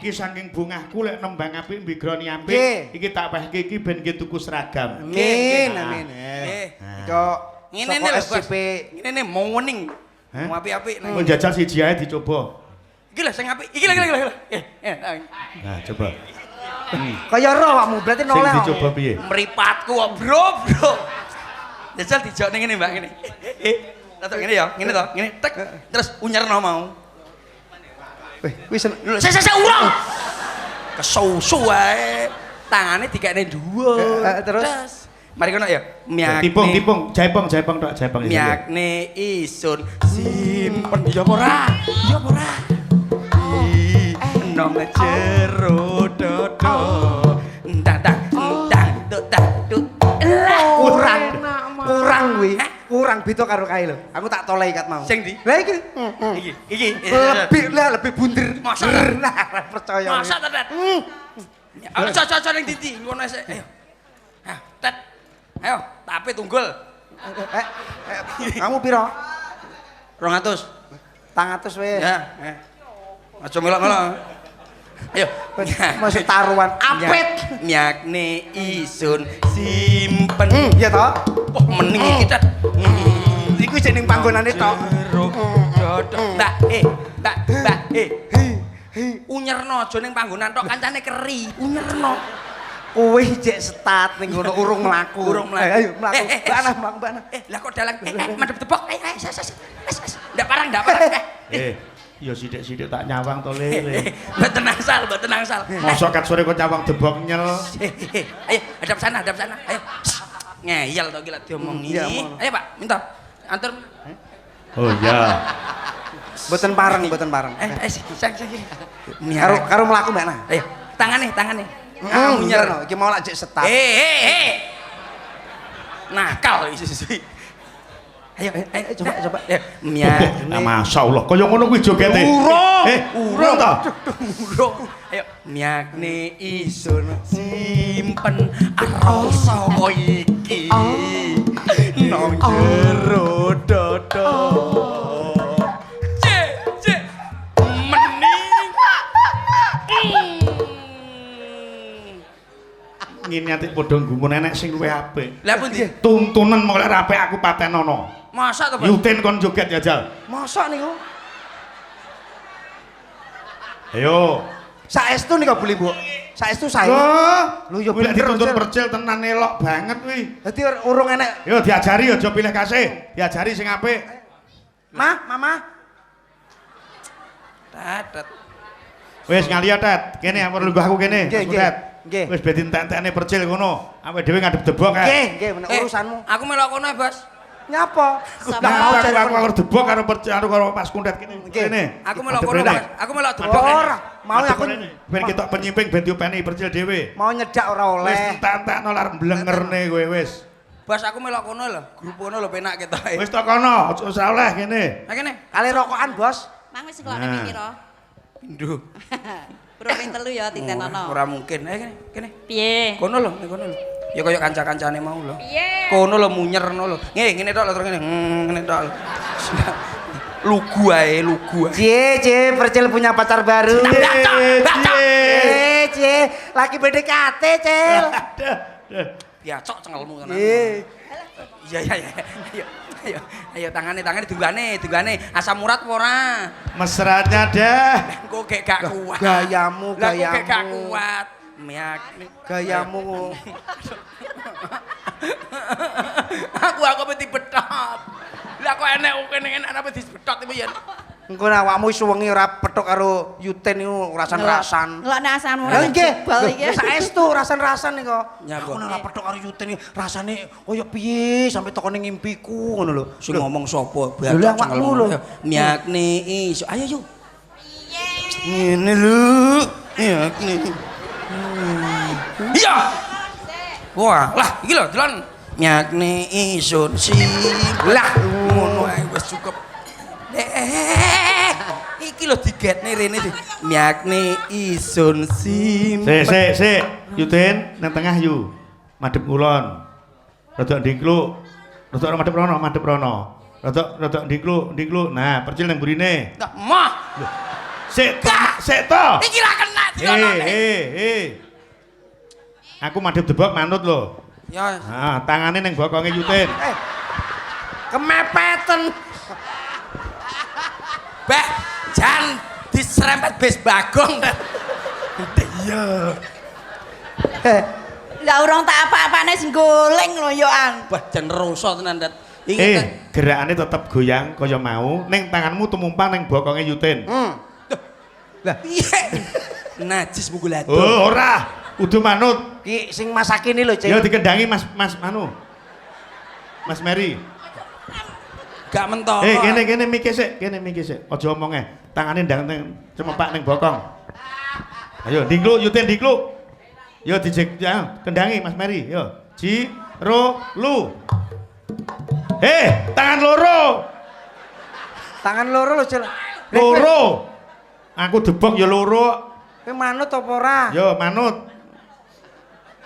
iki saking bungahku lek nembang apik mbigroni apik iki tak wehke iki ben nggih tuku seragam. Amin, amin. Kok ngene lho Bos. Ngene mau wening. Mau apik-apik nang. Mun jajal siji ae dicoba. Iki lho sing apik. Iki lho. Nah, coba. Kaya roh awakmu berarti noleh. Sing dicoba piye? Mripatku kok, Bro. Jajal dijok ning ngene, Mbak, ngene. Tatok ngene ya, ngene to, ngene tek. Terus unyerno mau. Wis Lho, sik urung. Kesusu wae. Tangane dikene dhuwur. Terus mari kono ya. Tipung, jaipong tok, jaipong. Miakne isun simpen ya ora? Ya ora? Nang jero dodo. Ndang kurang kuwi. Kurang beda karo kae lho. Aku tak toleh ikat mau. Sing ndi? Lah iki. Iki. Lebih bunder. Masa percaya. Masa ta, Tet? Ayo cocok ning ndi? Ngono sik. Ayo. Hah, Tet. Ayo, tapi tunggul. Kamu piro? 200. 300 wis. Ya, aja melok-melok. Ayo, masuk taruhan apet. Miakne isun simpen. Iya toh? Oh, mending iki Tet. Iku jeneng panggonane tok. Mbak, unyerno aja ning panggonan tok kancane keri. Unyerno. Kowe jek setat ning ngono urung mlaku. Ayo mlaku. Mbak Ana. Lah kok dalang madhep tebok. Ndak parang. Ya sithik-sithik tak nyawang to Le. Mboten angsal. Mosok kat sore kok nyawang debok nyel. Ayo, hadap sana. Ayo. Ngeyel to iki lak diomongi. Ayo, Pak, minta. Antur. Oh iya. Mboten pareng. Sing. Karo mlaku Mbak Ana. Ayo, tangane. Nyerno, iki mau lak jek setat. Nakal isi. Ayo coba. Nah, masyaallah kaya ngono kuwi jogete. Urung ta? Urung. Ayo, miakne isun simpen rasa iki. Nang jero dodo. Cek. Mening. Ngene ati padha nggumun enek sing luwih apik. Lah pundi? Tuntunan mok lek apik aku patenono. Masa to, Pak? Yutin kon joget jajal. Mosok niku? Ayo. Saestu nika beli, Bu. Saestu sae. Lho ya bener dituntun percil tenan elok banget kuwi. Dadi urung enek. Yo diajari aja pilih kasih. Diajari sing apik. Mama. Tatet. Wis ngaliya, Tet. Kene perlu aku kene. Nggih. Wis ben entek-entekne percil ngono. Awake dhewe ngadep debok kae. Nggih, bener urusanmu. Aku melok kono, Bos. Nyapa? Lah mau cari aku debok karo percil karo Mas Kundet kene. Kene. Aku melok kono, Bos. Aku melok debok. Ora, mau aku ben ketok penyimping ben diopeni percil dhewe. mau nyedak ora oleh. Wis entek-entekno lar blengerne kowe wis. Bos aku melok kono lho, grup kono lho penak ketoke. Wis tok kono, aja usah oleh kene. Ha kene. Kali rokokan, Bos. Mang wis ngelokne piro? Pindho. Bro ping 3 ya tintenono. Ora mungkin. Ayo kene. Piye? Kono lho, kono lho. Ya kaya kanca-kancane mau lho. Piye? Kono lho munyerno lho. Ngene tok lho terus ngene. Ngene tok. Lugu ae. Cie, Percil punya pacar baru. Cie, lagi PDKT, Cil. Biacok cengelmu tenan. Iya. Ayo tangane dunggane. Asam urat apa ora? Mesranya dah. Engko gek gak kuat. Gayamu. Lah kok gek gak kuat. Miak. Gayamu. Aku mesti betot. Lah kok enek kene apa disbetot iku yen. Engko awakmu wis wengi ora petuk karo Yuten niku rasan-rasan. Ngelokne asanmu. Lah nggih. Bal iki. Saestu rasan-rasan niku. Ya, Aku ora petuk karo Yuten iki rasane koyo piye sampe teko ning ngimpiku ngono lho. Sing ngomong sapa? Lah awakmu lho. Miakne iso. Ayo yo. Piye? Ngene lho. Miakne. Iya. Wah, lah iki lho delon. Miakne isun lah ngono ae wis cukup. Iki lho digetne rene iki. Miakne isun simpen. Sik. Yudin nang tengah yu. Madhep kulon. Rodok ndingkluk. Rodok madhep rono. Rodok ndingkluk. Nah, percil nang burine. Mah. Sik to. Iki ra kena Aku madhep debok manut lho. Ya. Nah, tangane ning bokonge Yutin. Kemepeten. Mbak, jan diserempet bis bagong kan. Iya. Lah urung tak apa-apane sing goleng lho yo an. Wah, jan roso tenan dat. Ingat gerakane tetep goyang kaya mau, ning tanganmu tumumpang ning bokonge Yutin. Lah, iya. Najis mukul ado. Oh, ora. Kudu manut. ki sing masak ini lho, Cing. Ya dikendangi Mas Mary. Gak mentol. Kene mikir sik, Aja omong tangane ndang cemepak ning bokong. Ayo dingkluk Yutin dingkluk. Yo dijek ya, kendangi Mas Mary, yo. Ji ro lu. Tangan loro. Tangan loro lho, Cil. Loro. Aku debok ya loro. Kowe manut apa ora? Yo manut.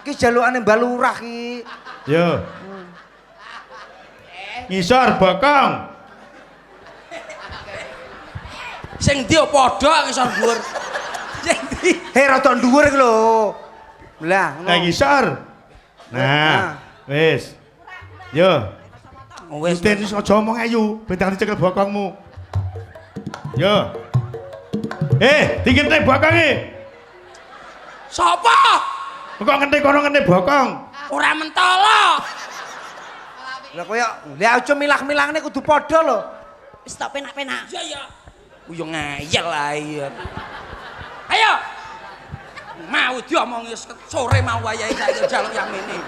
Ki jalukane Mbak Lurah ki. Yo. Ngisor bokong. Sing ndi padha ngisor dhuwur. Sing ndi? Rada dhuwur iki lho. Lah, Lah ngisor. Nah, wis. Yo. Wis. Yutin aja omong ayu, bentang dicekel bokongmu. Yo. Dingene bokonge. Sapa? Kok ngene kono ngene bokong. Ora mentolo. Lah koyo aja milah-milangne kudu padha lho. Wis tak penak-penak. Iya ya. Yo ngayal ae. Ayo. Mau diomongi sore mau wayahe saiki jaluk yang ini.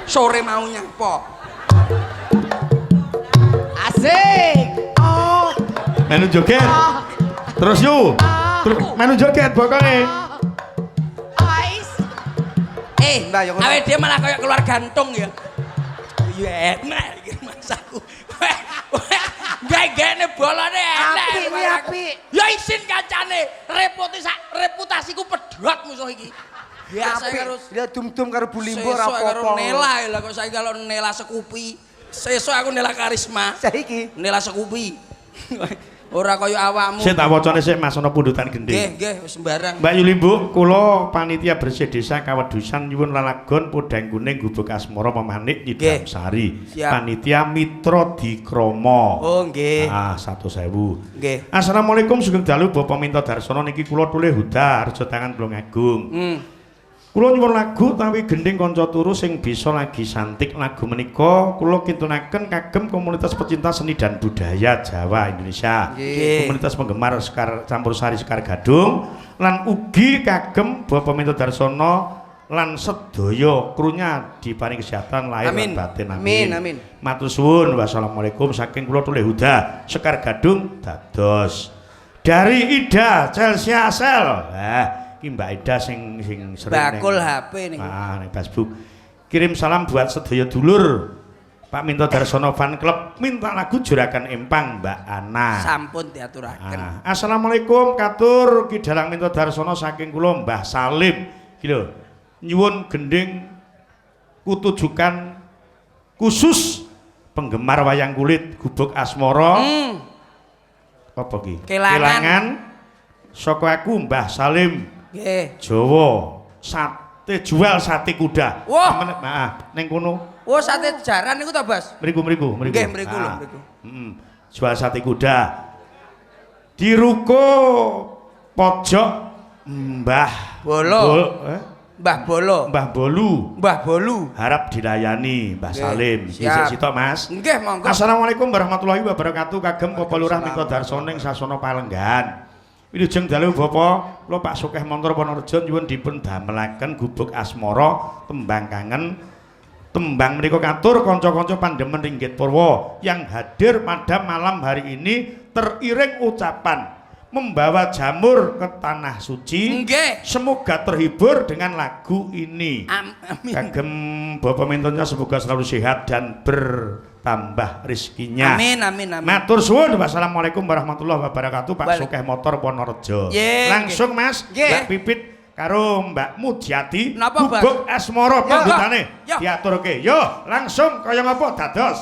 Sore mau nyapa? Asik. Oh. Menu joget. Terus yu. Terus menu joget bokonge. Ais. Mbak, yo ngono. Awe dia malah kayak keluar gantung ya. Ya enak iki masaku. Gak-gane bolone enak. Apik. Ya isin kancane. Reputasiku pedhot musuh iki. Biasa karo dia dum-dum karo Bu Limbo ora sesuk karo apa-apa. Nela lha kok saiki kalau Nela Sekupi. Sesuk aku Nela Karisma. Saiki Nela Sekupi. Ora kaya awakmu. Sik tak wacane sik Mas ana pundutan gending. Nggih, wis sembarang. Mbak Yuli Bu, kula panitia bersih desa Kawedusan nyuwun lalagon podang kuning gubuk asmara pemanik Nyidam Sari. Siap. Panitia Mitra Dikrama. Oh nggih. 100.000. Nggih. Assalamualaikum sugeng dalu Bapak Minto Darsono niki kula tulih Huda Rejo Tangan Blongagung. Kula nyuwun lagu tapi gending kanca turu sing bisa lagi santik lagu menika kula kintunaken kagem komunitas pecinta seni dan budaya Jawa Indonesia. Komunitas penggemar campur sari Sekar Gadung lan ugi kagem Bapak Minto Darsono lan sedaya krunya diparingi kesehatan lahir lan batin. Amin. Matur suwun. Wassalamualaikum saking kula tulih Huda Sekar Gadung dados. Dari Ida Chelsea Asel. Ki Mbak Ida sing sering bakul HP ning. Ning Facebook. Kirim salam buat sedaya dulur. Pak Minto Darsono Fan Club minta lagu Juragan Empang Mbak Ana. Sampun diaturaken. Assalamualaikum katur Ki Dalang Minto Darsono saking kula Mbah Salim. Ki lho. Nyuwun gending kutujukan khusus penggemar wayang kulit gubuk asmara. Apa ki? Kelangan. Saka aku Mbah Salim. Nggih. Jawa sate jual sate kuda. Wah, ning kono. Oh, sate jaran niku ta, Bas? Mriku. Nggih, mriku lho, mriku. Jual sate kuda. Di ruko pojok Mbah Bolo. Mbah Bolo. Mbah Bolu. Bolu. Harap dilayani Mbah Salim. Siap. Sitok Mas. Nggih, monggo. Assalamualaikum warahmatullahi wabarakatuh. Kagem Bapak Lurah Minto Darsono ing Sasana Palenggan. Wilujeng dalu Bapak, kula Pak Sukeh Montor Wonorejo nyuwun dipun damelaken gubuk asmara tembang kangen. Tembang menika katur kanca-kanca pandemen Ringgit Purwa yang hadir pada malam hari ini teriring ucapan membawa jamur ke tanah suci. Nggih. Semoga terhibur dengan lagu ini. Amin. Kagem Bapak Mintonya semoga selalu sehat dan bertambah rezekinya. Amin. Matur suwun. Wassalamualaikum warahmatullahi wabarakatuh. Pak Sukeh Motor Wonorejo. Langsung Mas, Mbak Pipit karo Mbak Mujiati. Napa, Bas? Gubuk asmara pambutane Yo. diaturke. Yo, langsung kaya ngapa dados?